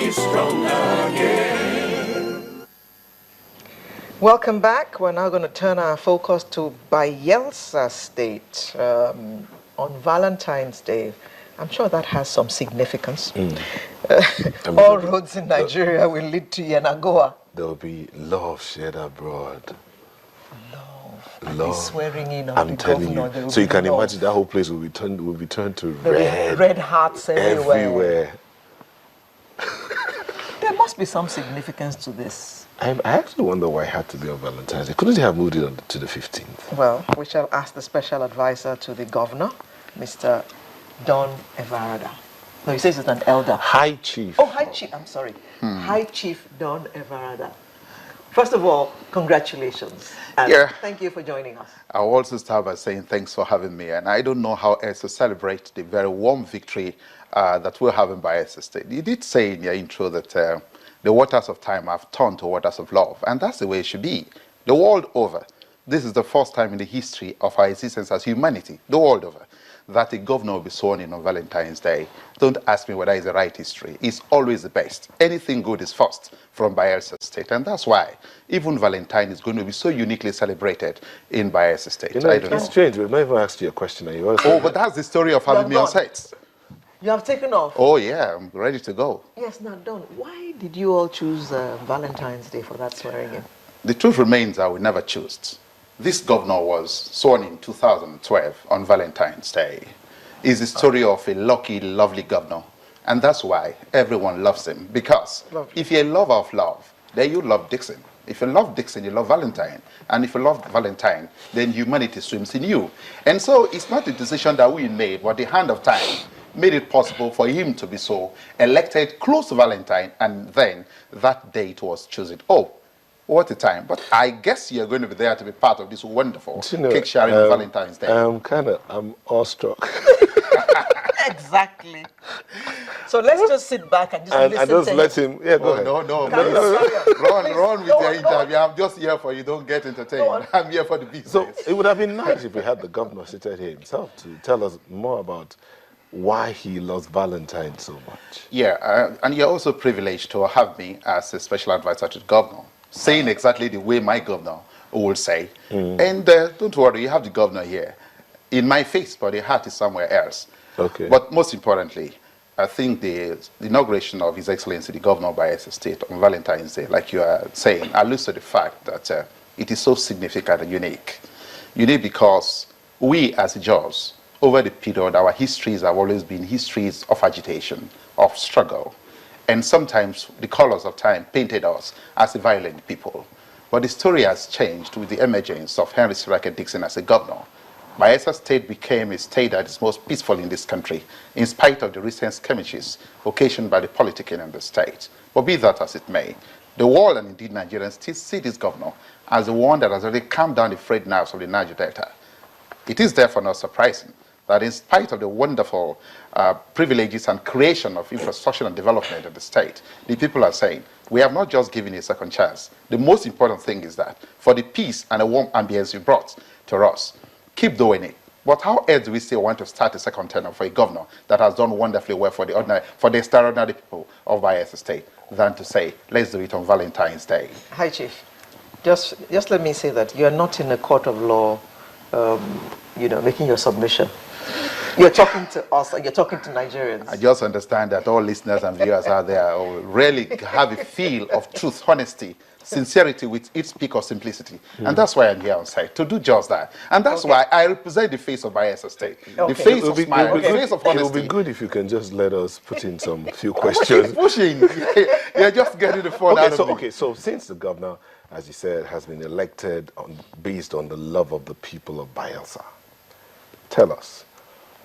me strong again. Welcome back. We're now going to turn our focus to Bayelsa State on Valentine's Day. I'm sure that has some significance. All roads in Nigeria will lead to Yenagoa. There will be love shared abroad. Love. The swearing in of I'm the telling governor. you. So you can imagine that whole place will be turned to red. Red hearts everywhere. There must be some significance to this. I actually wonder why it had to be on Valentine's Day. Couldn't they have moved it on to the 15th? Well, we shall ask the special advisor to the governor, Mr. Don Evarada. No, he says it's an elder. High Chief. Oh, High Chief. I'm sorry. High Chief Don Evarada. First of all, congratulations. And thank you for joining us. I'll also start by saying thanks for having me. And I don't know how else to celebrate the very warm victory that we're having by Bayelsa State. You did say in your intro that the waters of time have turned to waters of love. And that's the way it should be. The world over. This is the first time in the history of our existence as humanity, the world over, that a governor will be sworn in on Valentine's Day. Don't ask me whether it's the right history. It's always the best. Anything good is first from Bayelsa State. And that's why even Valentine is going to be so uniquely celebrated in Bayelsa State. You know, it's strange. We've never asked you a question. But that's the story of having me on set. You have taken off? Oh, yeah. I'm ready to go. Yes, now, Don, why did you all choose Valentine's Day for that swearing in? The truth remains I will never choose. This governor was sworn in 2012 on Valentine's Day. It's the story of a lucky, lovely governor. And that's why everyone loves him. Because if you're a lover of love, then you love Dixon. If you love Dixon, you love Valentine. And if you love Valentine, then humanity swims in you. And so it's not a decision that we made, but the hand of time made it possible for him to be so elected close to Valentine. And then that date was chosen. Oh, what a time. But I guess you're going to be there to be part of this wonderful cake sharing on Valentine's Day. I'm awestruck. Exactly. So let's just sit back and just listen and just to let him. Yeah, go ahead. No. Run with your interview. I'm just here for you. Don't get entertained. I'm here for the business. So it would have been nice if we had the governor seated here himself to tell us more about why he loves Valentine so much. Yeah, and you're also privileged to have me as a special advisor to the governor, saying exactly the way my governor will say. And don't worry, you have the governor here in my face, but the heart is somewhere else. Okay. But most importantly, I think the inauguration of His Excellency the Governor of Bayelsa State on Valentine's Day, like you are saying, alludes to the fact that it is so significant and unique. Unique because we as Jaws, over the period, our histories have always been histories of agitation, of struggle. And sometimes the colors of time painted us as a violent people. But the story has changed with the emergence of Henry Sirake Dixon as a governor. Bayelsa State became a state that is most peaceful in this country, in spite of the recent skirmishes occasioned by the politicking in the state. But be that as it may, the world and indeed Nigerians still see this governor as the one that has already calmed down the frayed nerves of the Niger Delta. It is therefore not surprising that in spite of the wonderful privileges and creation of infrastructure and development in the state, the people are saying, we have not just given a second chance. The most important thing is that for the peace and the warm ambience you brought to us, keep doing it. But how else do we still want to start a second term for a governor that has done wonderfully well for the extraordinary people of Bayelsa State than to say, let's do it on Valentine's Day? Hi, Chief. Just let me say that you're not in a court of law, making your submission. You're talking to us, and you're talking to Nigerians. I just understand that all listeners and viewers out there really have a feel of truth, honesty, sincerity with its peak of simplicity. And that's why I'm here on site, to do just that. And that's why I represent the face of Bayelsa State. The face of smile, the face of honesty. It would be good if you can just let us put in some few questions. Pushing. You're just getting the phone out of me. So since the governor, as you said, has been elected based on the love of the people of Bayelsa, tell us,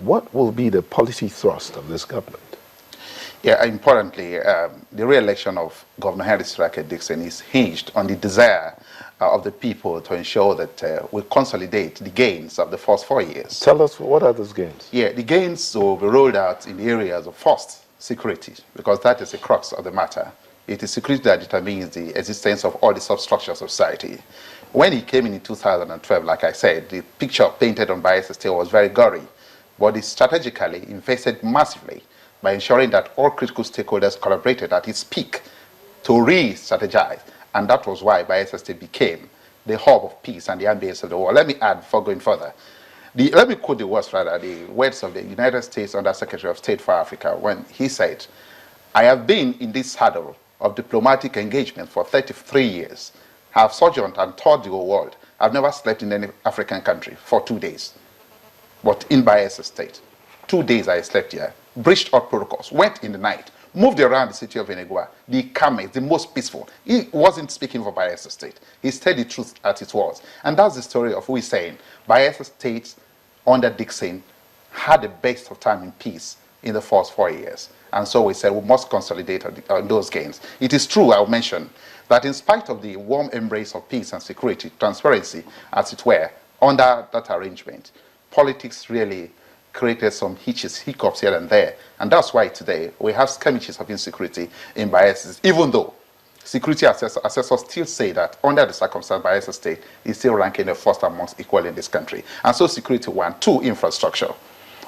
what will be the policy thrust of this government? Yeah, importantly, the re-election of Governor Henry Sirake Dixon is hinged on the desire of the people to ensure that we consolidate the gains of the first 4 years. Tell us, what are those gains? Yeah, the gains will be rolled out in the areas of first, security, because that is the crux of the matter. It is security that determines the existence of all the substructures of society. When he came in 2012, like I said, the picture painted on Bayelsa State was very gory, but he strategically invested massively by ensuring that all critical stakeholders collaborated at its peak to re-strategize. And that was why Bayelsa State became the hub of peace and the ambience of the world. Let me add, before going further, let me quote the words of the United States Under Secretary of State for Africa when he said, "I have been in this saddle of diplomatic engagement for 33 years. I have sojourned and toured the whole world. I've never slept in any African country for 2 days. But in Bayelsa State, 2 days I slept here, breached all protocols, went in the night, moved around the city of Enegua, the calmest, the most peaceful." He wasn't speaking for Bayelsa State. He said the truth at its words. And that's the story of who is saying Bayelsa State under Dixon had the best of time in peace in the first 4 years. And so we said we must consolidate on those gains. It is true, I'll mention, that in spite of the warm embrace of peace and security, transparency, as it were, under that arrangement, politics really created some hiccups here and there. And that's why today we have skirmishes of insecurity in Bayelsa, even though security assessors still say that under the circumstances, Bayelsa State is still ranking the first amongst equal in this country. And so security one. Two, infrastructure.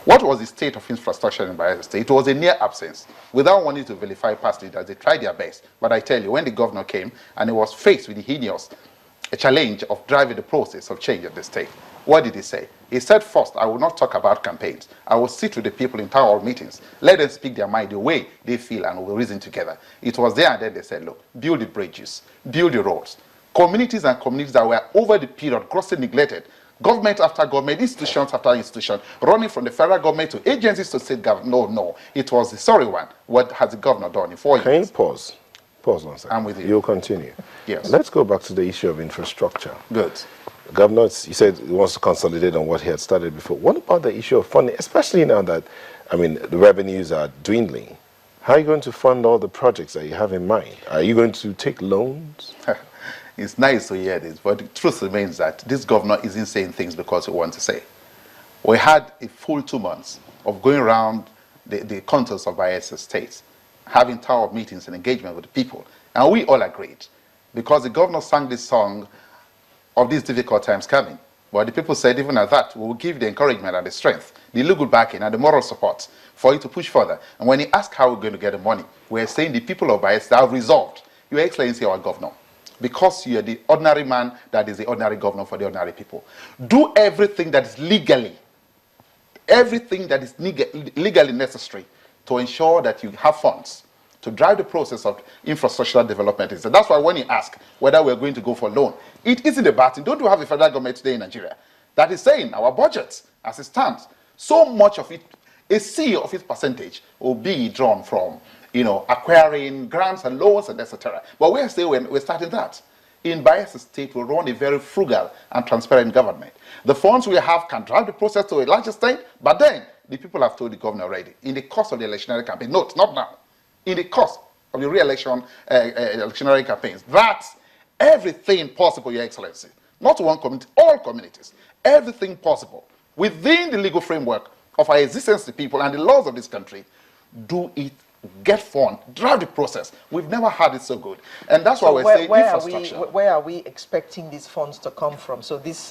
What was the state of infrastructure in Bayelsa State? It was a near absence. Without wanting to vilify past leaders, they tried their best. But I tell you, when the governor came and he was faced with the heinous challenge of driving the process of change of the state, what did he say? He said, first, I will not talk about campaigns. I will sit with the people in town hall meetings. Let them speak their mind the way they feel and we'll reason together. It was there and then they said, look, build the bridges, build the roads. Communities and communities that were over the period grossly neglected. Government after government, institutions after institution, running from the federal government to agencies to state government. No. It was the sorry one. What has the governor done in 4 years? Can you pause? Pause 1 second. I'm with you. You'll continue. Yes. Let's go back to the issue of infrastructure. Good. The governor, he said he wants to consolidate on what he had started before. What about the issue of funding, especially now that, the revenues are dwindling? How are you going to fund all the projects that you have in mind? Are you going to take loans? It's nice to hear this, but the truth remains that this governor isn't saying things because he wants to say. We had a full 2 months of going around the contours of Bayelsa State, having tower meetings and engagement with the people. And we all agreed, because the governor sang this song of these difficult times coming. But the people said, even at that, we will give the encouragement and the strength, the legal backing and the moral support for you to push further. And when he asked how we're going to get the money, we're saying the people of Bayelsa have resolved. Your Excellency, our governor, because you are the ordinary man that is the ordinary governor for the ordinary people. Do everything that is legally necessary to ensure that you have funds to drive the process of infrastructural development. So that's why when you ask whether we're going to go for loan, it isn't about it. Don't you have a federal government today in Nigeria that is saying our budget as it stands, so much of it, a C of its percentage will be drawn from acquiring grants and loans and etc. But we're starting that. In Bayelsa State, we run a very frugal and transparent government. The funds we have can drive the process to a large extent, but then the people have told the governor already, in the course of the electionary campaign, not now, in the course of the re-election electionary campaigns, that everything possible, Your Excellency, not one community, all communities, everything possible within the legal framework of our existence, the people, and the laws of this country, do it, get fund, drive the process. We've never had it so good. And that's why we're saying infrastructure. Where are we expecting these funds to come from? So these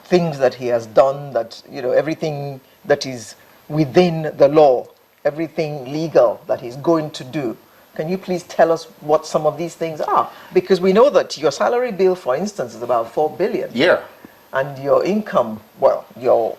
things that he has done, that, everything that is within the law, everything legal that he's going to do. Can you please tell us what some of these things are? Because we know that your salary bill, for instance, is about 4 billion. Yeah. And your income, your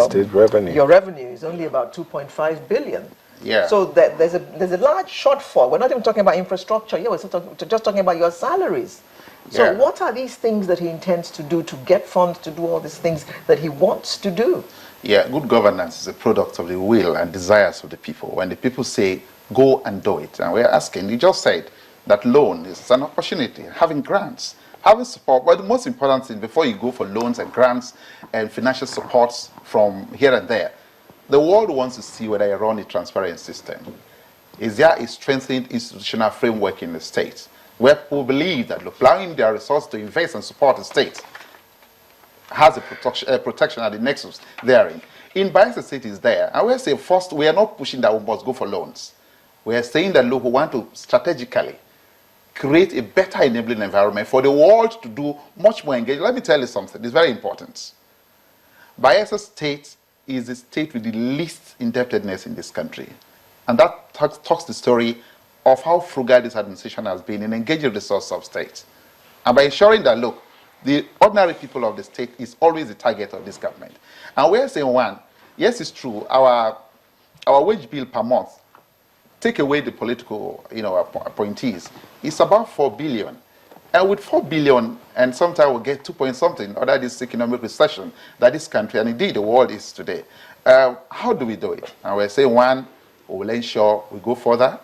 state revenue. Your revenue is only about 2.5 billion. Yeah. So there's a large shortfall. We're not even talking about infrastructure. Yeah, we're just talking about your salaries. So what are these things that he intends to do to get funds to do all these things that he wants to do? Yeah, good governance is a product of the will and desires of the people. When the people say, go and do it, and we're asking, you just said that loan is an opportunity, having grants, having support. But the most important thing, before you go for loans and grants and financial supports from here and there, the world wants to see whether you run a transparent system. Is there a strengthened institutional framework in the state where people believe that allowing their resources to invest and support the state has a protection at the nexus therein? In Bayelsa State is there. And we're saying, first, we are not pushing that we must go for loans. We are saying that, look, we want to strategically create a better enabling environment for the world to do much more engaged. Let me tell you something. It's very important. Bayelsa State is the state with the least indebtedness in this country. And that talks the story of how frugal this administration has been in engaging the resources of state. And by ensuring that, look, the ordinary people of the state is always the target of this government. And we're saying, one, yes, it's true, our wage bill per month, take away the political appointees, it's about 4 billion. And with 4 billion, and sometimes we'll get 2 point something under this economic recession that this country, and indeed the world is today. How do we do it? And we're saying, one, we will ensure we go further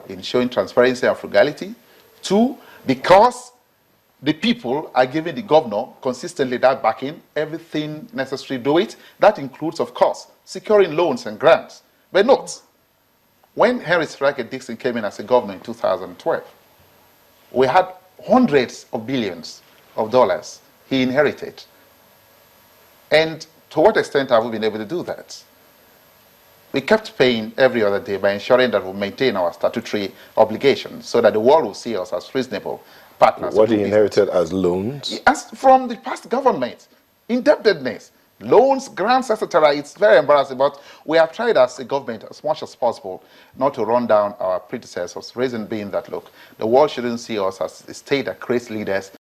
in showing transparency and frugality. Two, because the people are giving the governor consistently that backing, everything necessary to do it. That includes, of course, securing loans and grants. But note, when Henry Striker Dixon came in as a governor in 2012, we had hundreds of billions of dollars he inherited. And to what extent have we been able to do that? We kept paying every other day by ensuring that we maintain our statutory obligations so that the world will see us as reasonable partners. What he inherited as loans? As from the past government, indebtedness, loans, grants, etc. It's very embarrassing, but we have tried as a government as much as possible not to run down our predecessors, reason being that, look, the world shouldn't see us as a state that creates leaders